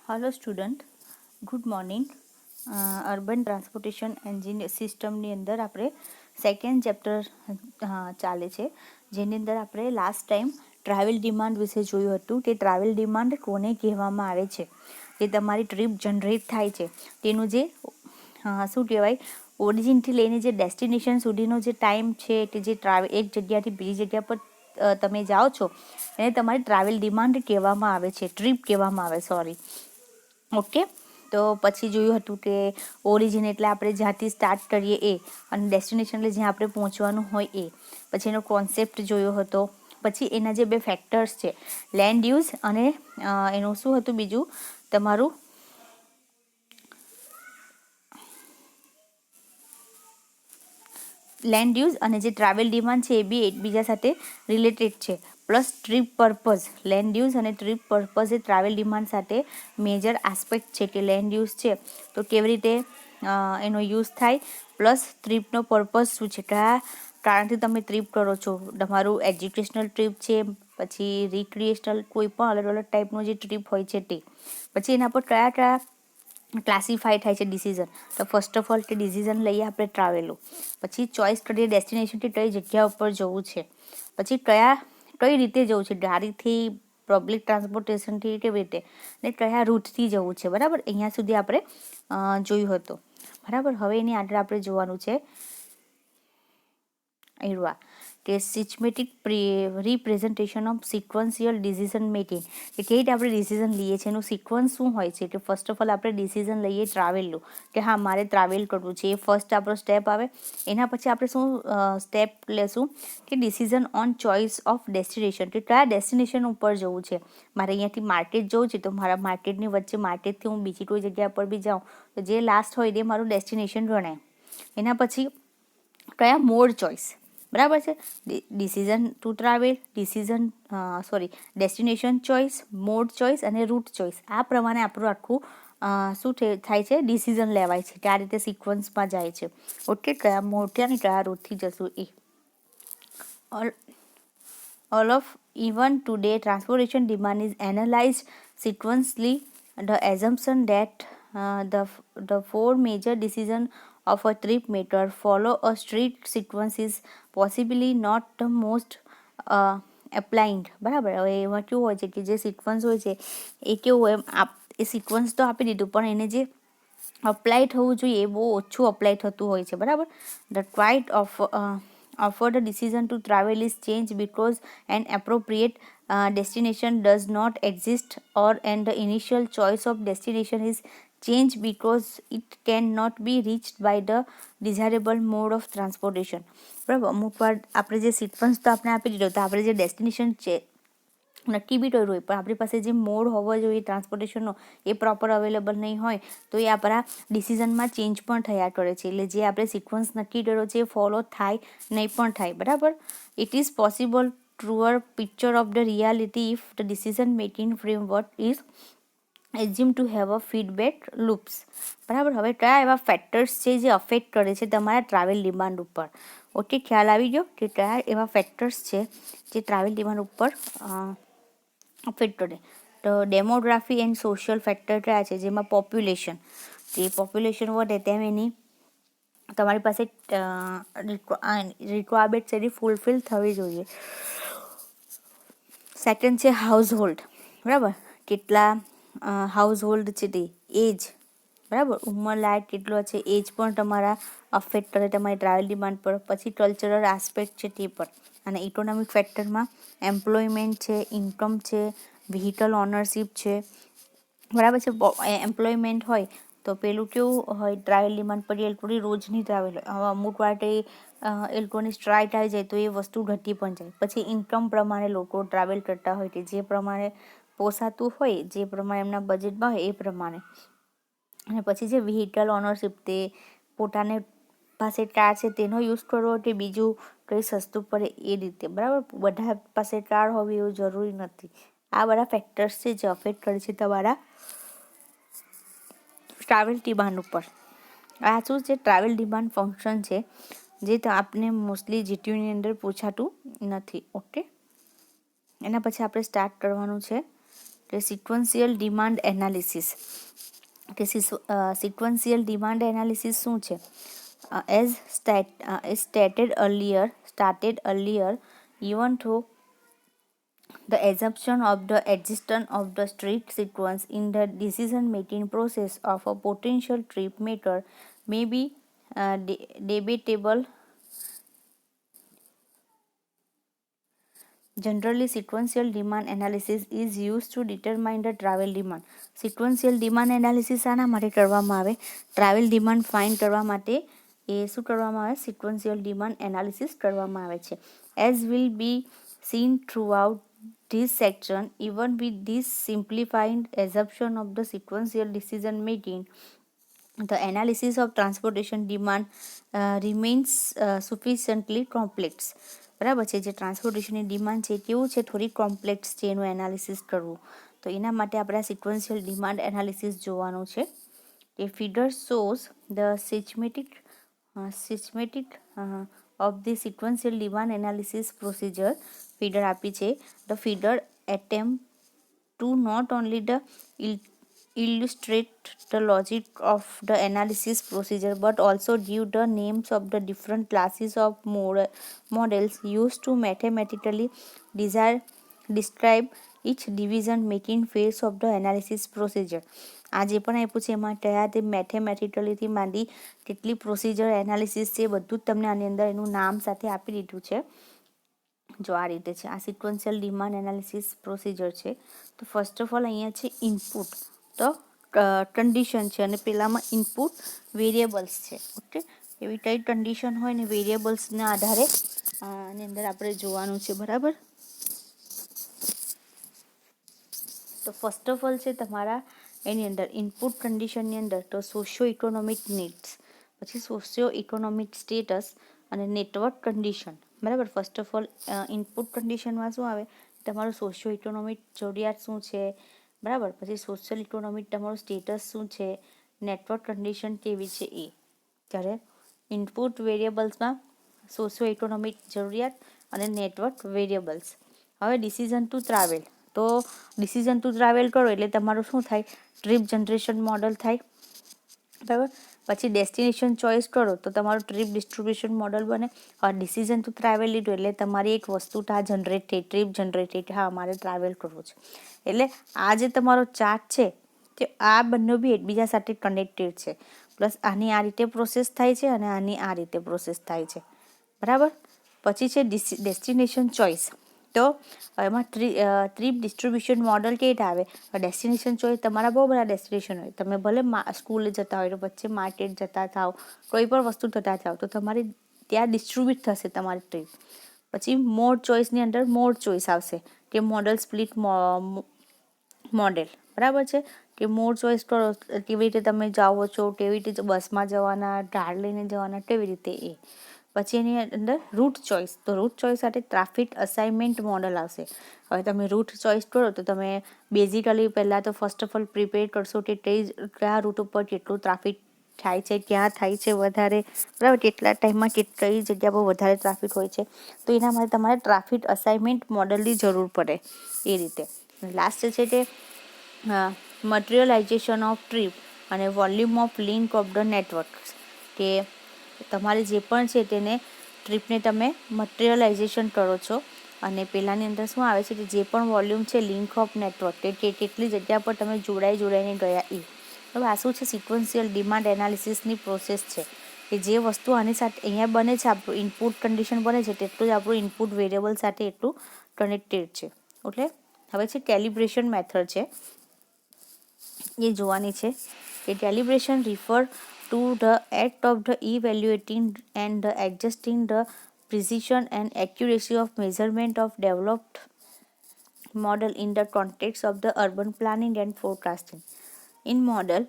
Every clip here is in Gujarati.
Hello student, good morning. Urban transportation engine સિસ્ટમની અંદર આપણે સેકન્ડ ચેપ્ટર ચાલે છે, જેની અંદર આપણે લાસ્ટ ટાઈમ ટ્રાવેલ ડિમાન્ડ વિશે જોયું હતું કે ટ્રાવેલ ડિમાન્ડ કોને કહેવામાં આવે છે. જે તમારી ટ્રીપ જનરેટ થાય છે તેનું જે શું કહેવાય, ઓરિજિનથી લઈને જે ડેસ્ટિનેશન સુધીનો જે ટાઈમ છે કે જે ટ્રાવેલ એક જગ્યાથી બીજી જગ્યા પર તમે જાઓ છો એને તમારી ટ્રાવેલ ડિમાન્ડ કહેવામાં આવે છે, ટ્રીપ કહેવામાં આવે, સોરી. ઓકે, તો પછી જોયું હતું કે ઓરિજિન એટલે આપણે જ્યાંથી સ્ટાર્ટ કરીએ એ, અને ડેસ્ટિનેશન એટલે જ્યાં આપણે પહોંચવાનું હોય એ. પછી એનો કોન્સેપ્ટ જોયો હતો. પછી એના જે બે ફેક્ટર્સ છે, લેન્ડ યુઝ અને એનું શું હતું બીજું તમારું લેન્ડ યુઝ અને જે ટ્રાવેલ ડિમાન્ડ છે એ બી એકબીજા સાથે રિલેટેડ છે. Plus trip purpose, land use અને ટ્રીપ પર્પઝ એ ટ્રાવેલ ડિમાન્ડ સાથે મેજર આસ્પેક્ટ છે કે લેન્ડ યુઝ છે તો કેવી રીતે એનો યુઝ થાય, પ્લસ ટ્રીપનો પર્પઝ શું છે, કયા કારણથી તમે ટ્રીપ કરો છો. તમારું એજ્યુકેશનલ ટ્રીપ છે, પછી રિક્રિએશનલ, કોઈ પણ અલગ અલગ ટાઈપનું જે ટ્રીપ હોય છે તે. પછી એના પર કયા કયા ક્લાસિફાઈ થાય છે ડિસિઝન. તો ફર્સ્ટ ઓફ ઓલ કે ડિસિઝન લઈએ આપણે ટ્રાવેલો. પછી ચોઇસ કરીએ ડેસ્ટિનેશનથી કઈ જગ્યા ઉપર જવું છે. પછી કઈ રીતે જવું છે, ગાડીથી, પબ્લિક ટ્રાન્સપોર્ટેશનથી, કેવી રીતે, ને કયા રૂટથી જવું છે. બરાબર, અહીંયા સુધી આપણે જોયું હતું. બરાબર, હવે એની આગળ આપણે જોવાનું છે એરવા કે systematic representation of sequential decision making, કે કઈ રીતે આપણે ડિસિઝન લઈએ છીએ એનું સિક્વન્સ શું હોય છે. કે ફર્સ્ટ ઓફ ઓલ આપણે ડિસિઝન લઈએ ટ્રાવેલનું, કે હા મારે ટ્રાવેલ કરવું છે, એ ફર્સ્ટ આપણો સ્ટેપ આવે. એના પછી આપણે શું સ્ટેપ લેશું કે decision on choice of destination, કે કયા ડેસ્ટિનેશન ઉપર જવું છે. મારે અહીંયાથી માર્કેટ જવું છે તો મારા માર્કેટની વચ્ચે માર્કેટથી હું બીજી કોઈ જગ્યા પર બી જાઉં તો જે લાસ્ટ હોય તે મારું ડેસ્ટિનેશન ગણાય. એના પછી કયા મોડ ચોઇસ, બરાબર છે, decision to travel, destination choice, mode choice અને રૂટ ચોઇસ. આ પ્રમાણે આપણું આખું શું થાય છે, ડિસિઝન લેવાય છે કે આ રીતે સિક્વન્સમાં જાય છે. ઓકે, કયા મોડથી અને કયા રૂટથી જશું એ. All of even today transportation demand is analyzed sequentially. The assumption that the four major decisions of a trip matter follow a strict sequence is possibly not the most applied. બરાબર, હવે એમાં કેવું હોય છે કે જે સિક્વન્સ હોય છે એ કેવું હોય, એ સિક્વન્સ તો આપી દીધું પણ એને જે અપ્લાય થવું જોઈએ એ બહુ ઓછું અપ્લાય થતું હોય છે. બરાબર, the quite offer the decision to travel is changed because an appropriate destination does not exist, or and the initial choice of destination is changed because it cannot be reached by the desirable mode of transportation. બરાબર, અમુક વાર આપણે જે સિક્વન્સ તો આપણે આપી દીધો, તો આપણે જે ડેસ્ટિનેશન છે નક્કી બી કર્યું હોય પણ આપણી પાસે જે મોડ હોવો જોઈએ ટ્રાન્સપોર્ટેશનનો એ પ્રોપર અવેલેબલ નહીં હોય તો એ આપણા ડિસિઝનમાં ચેન્જ પણ થયા કરે છે. એટલે જે આપણે સિક્વન્સ નક્કી કર્યો છે એ ફોલો થાય નહીં પણ થાય. બરાબર, it is possible truer picture of the reality if the decision making framework is assumed to have a feedback loops. બરાબર, હવે કયા એવા ફેક્ટર્સ છે જે અફેક્ટ કરે છે તમારા ટ્રાવેલ ડિમાન્ડ ઉપર. ઓકે, ખ્યાલ આવી ગયો કે કયા એવા ફેક્ટર્સ છે જે ટ્રાવેલ ડિમાન્ડ ઉપર અફેક્ટ કરે. તો ડેમોગ્રાફી એન્ડ સોશિયલ ફેક્ટર કયા છે, જેમાં પોપ્યુલેશન, જે પોપ્યુલેશન વધે તેમ એની તમારી પાસે રિક્વાયરમેન્ટ છે એની ફૂલફિલ થવી જોઈએ. સેકન્ડ છે હાઉસ હોલ્ડ. બરાબર, કેટલા હાઉસ હોલ્ડ છે તે, એજ, બરાબર, ઉંમર લાયક કેટલો છે, એજ પણ તમારા અફેક્ટ કરે તમારી ટ્રાવેલ ડિમાન્ડ પર. પછી કલ્ચરલ આસ્પેક્ટ છે તે પણ. અને ઇકોનોમિક ફેક્ટરમાં એમ્પ્લોયમેન્ટ છે, ઇન્કમ છે, વ્હીકલ ઓનરશીપ છે. બરાબર છે, એમ્પ્લોયમેન્ટ હોય તો પેલું કેવું હોય, ટ્રાવેલ ડિમાન્ડ પર એ લોકોની રોજની ટ્રાવેલ હોય. હવે અમુક માટે એ લોકોની સ્ટ્રાઇક આવી જાય તો એ વસ્તુ ઘટી પણ જાય. પછી ઇન્કમ પ્રમાણે લોકો ટ્રાવેલ કરતા હોય કે જે પ્રમાણે પોસાતું હોય, જે પ્રમાણે એમના બજેટમાં હોય એ પ્રમાણે. અને પછી જે વ્હીકલ ઓનરશીપ, તે પોતાને પાસે કાર છે તેનો યુઝ કરવો કે બીજું કંઈ સસ્તું પડે એ રીતે. બરાબર, બધા પાસે કાર હોવી એવું જરૂરી નથી. આ બધા ફેક્ટર્સ છે જે અફેક્ટ કરે છે તમારા ટ્રાવેલ ડિમાન્ડ ઉપર. આ શું છે, ટ્રાવેલ ડિમાન્ડ ફંક્શન છે જે આપને મોસ્ટલી જીટીયુની અંદર પૂછાતું નથી. ઓકે, એના પછી આપણે સ્ટાર્ટ કરવાનું છે એટલે સિક્વન્શિયલ ડિમાન્ડ એનાલિસિસ. કે સિક્વન્શિયલ ડિમાન્ડ એનાલિસિસ શું છે? As stated earlier, even though the assumption of the existence of the strict sequence in the decision-making process of a potential trip matter may be debatable. Generally, sequential demand analysis is used to determine the travel demand. Sequential demand analysis આના માટે કરવામાં આવે? ટ્રાવેલ ડિમાન્ડ ફાઇન્ડ કરવા માટે શું કરવામાં આવે? સિક્વન્શિયલ ડિમાન્ડ એનાલિસિસ કરવામાં આવે છે. As will be seen throughout this section, even with this simplified assumption of the sequential decision making, the analysis of transportation demand remains sufficiently complex. બરાબર છે. જે ટ્રાન્સપોર્ટેશનની ડિમાન્ડ છે કેવું છે? થોડી કોમ્પ્લેક્સ છે એનું એનાલિસિસ કરવું. તો એના માટે આપણે આ સિક્વન્શિયલ ડિમાન્ડ એનાલિસિસ જોવાનું છે. A figure shows the systematic of the sequential demand analysis procedure. Figure આપી છે. The figure attempt to not only the illustrate the logic of the analysis procedure but also give the names of the different classes of models used to mathematically describe each division making phase of the analysis procedure. આ જે પણ આપ્યું છે એમાં કયા તે મેથેમેટિકલીથી માંડી કેટલી પ્રોસિજર એનાલિસિસ છે બધું જ તમને આની અંદર એનું નામ સાથે આપી દીધું છે. જો આ રીતે છે. આ સિક્વન્શિયલ ડિમાન્ડ એનાલિસિસ પ્રોસિજર છે. તો ફર્સ્ટ ઓફ ઓલ અહીંયા છે ઇનપુટ, તો કન્ડિશન છે અને પેલામાં ઇનપુટ વેરિયેબલ્સ છે. ઓકે, એવી કઈ કન્ડિશન હોય ને વેરિયેબલ્સના આધારે આની અંદર આપણે જોવાનું છે. બરાબર. તો ફર્સ્ટ ઓફ ઓલ છે તમારા એની અંદર ઇનપુટ કન્ડિશનની અંદર તો સોશિયો ઇકોનોમિક નીડ્સ, પછી સોશિયો ઇકોનોમિક સ્ટેટસ અને નેટવર્ક કન્ડિશન. બરાબર. ફર્સ્ટ ઓફ ઓલ ઇનપુટ કન્ડિશનમાં શું આવે? તમારું સોશિયો ઇકોનોમિક જરૂરિયાત શું છે? બરાબર. પછી સોશિયલ ઇકોનોમિક તમારું સ્ટેટસ શું છે? નેટવર્ક કન્ડિશન કેવી છે એ. ત્યારે ઇનપુટ વેરિયેબલ્સમાં સોશિયો ઇકોનોમિક જરૂરિયાત અને નેટવર્ક વેરિયેબલ્સ. હવે ડિસિઝન ટુ ટ્રાવેલ. તો ડિસિઝન ટુ ટ્રાવેલ કરો એટલે તમારું શું થાય? ટ્રીપ જનરેશન મોડલ થાય. બરાબર. પછી ડેસ્ટિનેશન ચોઇસ કરો તો તમારું ટ્રીપ ડિસ્ટ્રીબ્યુશન મોડલ બને. હવે ડિસિઝન ટુ ટ્રાવેલ લીધું એટલે તમારી એક વસ્તુ જનરેટ થઈ, ટ્રીપ જનરેટ થઈ. હા, મારે ટ્રાવેલ કરવું છે. એટલે આ જે તમારો ચાર્ટ છે તે આ બંને બી એકબીજા સાથે કનેક્ટેડ છે. પ્લસ આની આ રીતે પ્રોસેસ થાય છે અને આની આ રીતે પ્રોસેસ થાય છે. બરાબર. પછી છે ડેસ્ટિનેશન ચોઇસ. તો એમાં ટ્રીપ ડિસ્ટ્રીબ્યુશન મોડલ કેટ આવે? ડેસ્ટિનેશન ચોઇસ તમારા બહુ બધા ડેસ્ટિનેશન હોય. તમે ભલે સ્કૂલે જતા હોય તો વચ્ચે માર્કેટ જતા થાવ, કોઈ પણ વસ્તુ થતા થાવ તો તમારી ત્યાં ડિસ્ટ્રીબ્યુટ થશે તમારી ટ્રીપ. પછી મોડ ચોઇસની અંદર મોડ ચોઇસ આવશે કે મોડલ સ્પ્લિટ મોડેલ. બરાબર છે. કે મોડ ચોઇસ કરો કેવી રીતે તમે જાઓ છો, કેવી રીતે બસમાં જવાના, કાર લઈને જવાના, કેવી રીતે એ. પછી એની અંદર રૂટ ચોઇસ. તો રૂટ ચોઇસ સાથે ટ્રાફિક અસાઇનમેન્ટ મોડલ આવશે. હવે તમે રૂટ ચોઇસ કરો તો તમે બેઝિકલી પહેલાં તો ફર્સ્ટ ઓફ ઓલ પ્રિપેર કરશો કે કયા રૂટ ઉપર કેટલું ટ્રાફિક થાય છે, ક્યાં થાય છે વધારે. બરાબર. કેટલા ટાઈમમાં કઈ જગ્યા પર વધારે ટ્રાફિક હોય છે. તો એના માટે તમારે ટ્રાફિક અસાઇનમેન્ટ મોડલની જરૂર પડે એ રીતે. લાસ્ટ છે તે મટીરિયલાઇઝેશન ઓફ ટ્રીપ અને volume of link of the network. કે તમારે જે પણ છે તેને ટ્રીપને તમે મટીરિયલાઇઝેશન કરો છો અને પહેલાંની અંદર શું આવે છે કે જે પણ વોલ્યુમ છે લિંક ઓફ નેટવર્ક કે કેટલી જગ્યા પર તમે જોડાઈને ગયા એ. હવે આ શું છે? સિક્વન્શિયલ ડિમાન્ડ એનાલિસિસની પ્રોસેસ છે કે જે વસ્તુ આની સાથે અહીંયા બને છે, આપણું ઇનપુટ કન્ડિશન બને છે તેટલું જ આપણું ઇનપુટ વેરિયેબલ સાથે એટલું કનેક્ટેડ છે. એટલે હવે છે કેલિબ્રેશન મેથડ છે એ જોવાની છે. કે calibration refer to the act of the evaluating and the adjusting the precision and accuracy of measurement of developed model in the context of the urban planning and forecasting. In model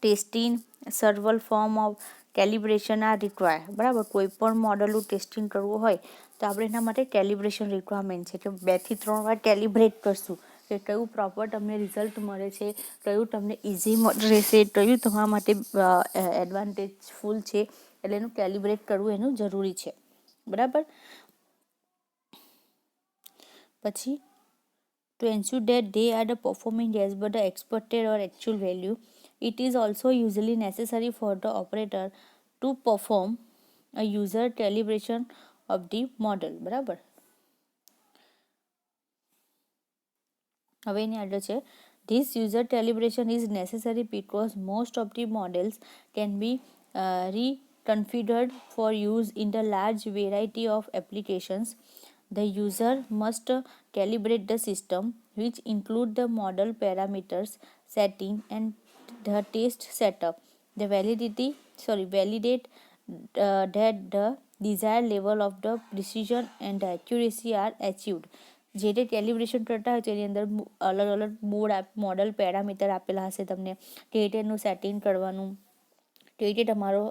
testing, several form of calibration are required. બરાબર. કોઈ પણ મોડલનું ટેસ્ટિંગ કરવું હોય તો આપણે એના માટે કેલિબ્રેશન રિક્વાયરમેન્ટ છે કે 2 થી 3 વાર કેલિબ્રેટ કરશું કે કયું પ્રોપર તમને રિઝલ્ટ મળે છે, કયું તમને ઇઝી રહેશે, કયું તમારા માટે એડવાન્ટેજફુલ છે. એટલે એનું કેલિબ્રેટ કરવું એનું જરૂરી છે. બરાબર. પછી to ensure that they are the performing as per the expected or actual value. It is also usually necessary for the operator to perform a user calibration of the model. બરાબર. હવે એની આગળ છે, this user calibration is necessary because most of the models can be reconfigured for use in the large variety of applications. The user must calibrate the system, which include the model parameters, setting, and the test setup. The validate that the desired level of the precision and the accuracy are achieved. જે તે કેલિબ્રેશન કરતા હોય તો એની અંદર અલગ અલગ મોડલ પેરામીટર આપેલા હશે તમને, કે એનું સેટિંગ કરવાનું, કે રીતે તમારો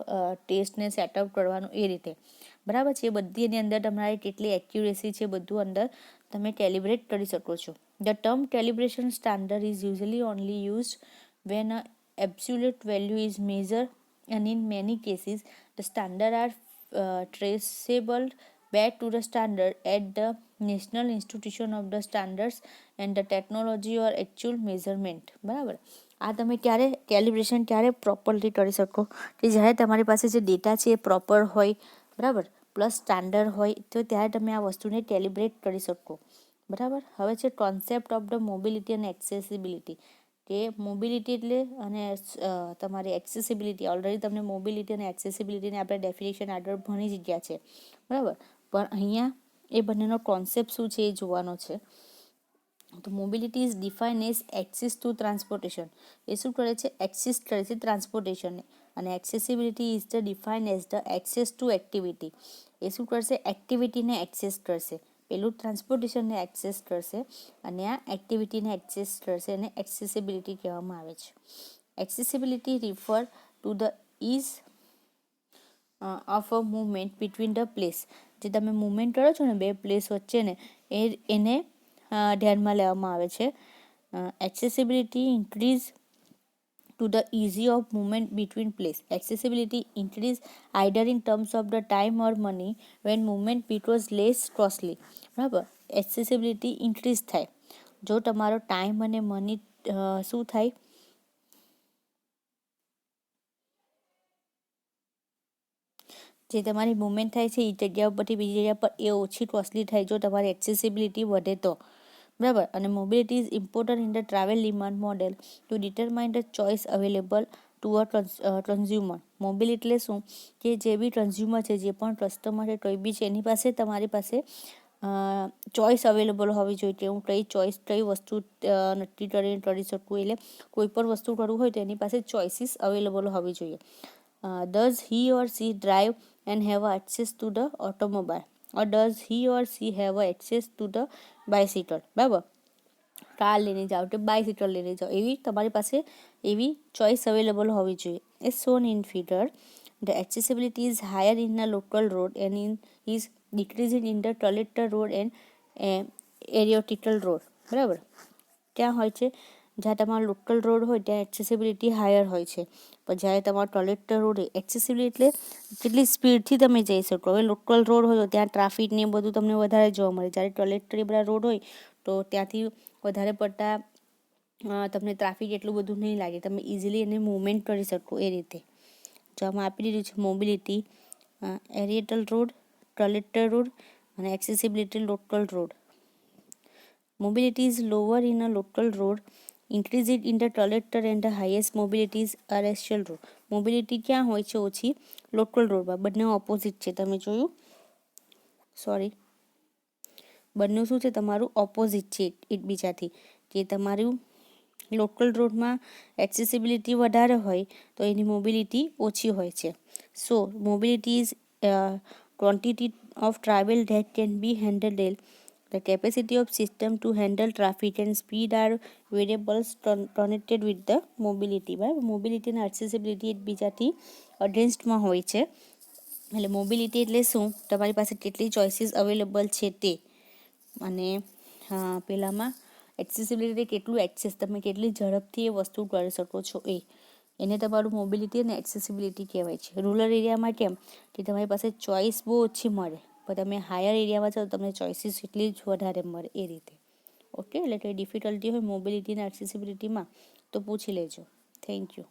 ટેસ્ટને સેટઅપ કરવાનું, એ રીતે. બરાબર છે. એ બધી એની અંદર તમારી કેટલી એક્યુરેસી છે બધું અંદર તમે કેલિબ્રેટ કરી શકો છો. The term calibration standard is usually only used van a absolute value is measure, and in many cases the standard are traceable back to the standard at the National Institution of the Standards and the Technology or actual measurement. બરાબર. આ તમે ક્યારે કેલિબ્રેશન ક્યારે પ્રોપરલી કરી શકો, કે જ્યારે તમારી પાસે જે ડેટા છે એ પ્રોપર હોય, બરાબર, પ્લસ સ્ટાન્ડર્ડ હોય, તો ત્યારે તમે આ વસ્તુને કેલિબ્રેટ કરી શકો. બરાબર. હવે છે કોન્સેપ્ટ ઓફ ધ મોબિલિટી અને એક્સેસિબિલિટી, કે મોબિલિટી એટલે અને તમારી એક્સેસિબિલિટી. ઓલરેડી તમને મોબિલિટી અને એક્સેસિબિલિટીને આપણે ડેફિનેશન આગળ ભણી જ ગયા છે. બરાબર. પણ અહીંયા એ બંનેનો કોન્સેપ્ટ શું છે એ જોવાનો છે. તો mobility is define as access to transportation. એ શું કરે છે? એક્સિસ કરે છે ટ્રાન્સપોર્ટેશનને. અને accessibility is the define as the access to activity. એ શું કરશે? એક્ટિવિટીને એક્સેસ કરશે. પેલું ટ્રાન્સપોર્ટેશનને એક્સેસ કરશે અને આ એક્ટિવિટીને એક્સેસ કરશે, અને એક્સેસિબિલિટી કહેવામાં આવે છે. Accessibility refer to the ease of a movement between the place. જે તમે મૂવમેન્ટ કરો છો ને બે પ્લેસ વચ્ચેને, એને ધ્યાનમાં લેવામાં આવે છે. Accessibility increase to the ease of movement between place. Accessibility increase either in terms of the time or money when movement becomes less costly. બરાબર. એક્સેસિબિલિટી ઇન્ક્રીઝ થાય જો તમારો ટાઈમ અને મની શું થાય, જે તમારી મુવમેન્ટ થાય છે એ જગ્યા ઉપરથી બીજી જગ્યા પર એ ઓછી કોસ્ટલી થાય જો તમારી એક્સેસિબિલિટી વધે તો. બરાબર. અને mobility is important in the travel demand model two determine the choice available to a consumer. Mobility એટલે શું? કે જે બી કન્ઝ્યુમર છે, જે પણ કસ્ટમર છે, કોઈ બી છે, એની પાસે તમારી પાસે ચોઇસ અવેલેબલ હોવી જોઈએ કે હું કઈ વસ્તુ નક્કી કરી શકું. એટલે કોઈ પણ વસ્તુ કરવું હોય તો એની પાસે ચોઇસીસ અવેલેબલ હોવી જોઈએ. Does he or she drive and have access to the automobile, or does he or she have access to the bicycle? બરાબર. કાર લઈને જાઓ કે બાયસિકલ લઈને જાઓ, એવી તમારી પાસે એવી ચોઇસ અવેલેબલ હોવી જોઈએ. As shown in figure, the accessibility is higher in a local road and is decreasing in the collector road and aeronautical road. બરાબર. ક્યાં હોય છે? જ્યાં તમારો લોકલ રોડ હોય ત્યાં એક્સેસિબિલિટી હાયર હોય છે, પણ જ્યારે તમારો કલેક્ટર રોડ હોય, એક્સેસિબિલિટી એટલે કેટલી સ્પીડથી તમે જઈ શકો. હવે લોકલ રોડ હોય તો ત્યાં ટ્રાફિક ને એ બધું તમને વધારે જોવા મળે. જ્યારે કલેક્ટર એ બધા રોડ હોય તો ત્યાંથી વધારે પડતા તમને ટ્રાફિક એટલું બધું નહીં લાગે, તમે ઇઝીલી એને મૂવમેન્ટ કરી શકો એ રીતે. જો આમાં આપી દીધું છે મોબિલિટી એરિએટલ રોડ, કલેક્ટર રોડ અને accessibility local road. Mobility is lower in a local road, increase it in the collector, and the highest mobility is terrestrial road. Mobility ક્યાં હોય છે ઓછી? લોકલ રોડમાં. બંને ઓપોઝિટ છે, તમે જોયું? બંને શું છે? તમારું ઓપોઝિટ છે એકબીજાથી. કે તમારું લોકલ રોડમાં એક્સેસિબિલિટી વધારે હોય તો એની મોબિલિટી ઓછી હોય છે. So mobility is quantity of travel that can be handled. The capacity of system to handle traffic and speed are variables connected with the mobility. બરાબર. મોબિલિટી અને એક્સેસિબિલિટી એકબીજાથી અગેન્સ્ટમાં હોય છે. એટલે મોબિલિટી એટલે શું? તમારી પાસે કેટલી ચોઇસીસ અવેલેબલ છે તે. અને પેલામાં એક્સેસિબિલિટી કેટલું એક્સેસ, તમે કેટલી ઝડપથી એ વસ્તુ કરી શકો છો એ. એને તમારું મોબિલિટી અને એક્સેસિબિલિટી કહેવાય છે. રૂરલ એરિયામાં કેમ? કે તમારી પાસે ચોઇસ બહુ ઓછી મળે, પણ તમે હાયર એરિયામાં જાઓ તમને ચોઇસીસ એટલી જ વધારે મળે એ રીતે. ઓકે, એટલે કંઈ ડિફિકલ્ટી હોય મોબિલિટી અને એક્સેસિબિલિટીમાં તો પૂછી લેજો. Thank you.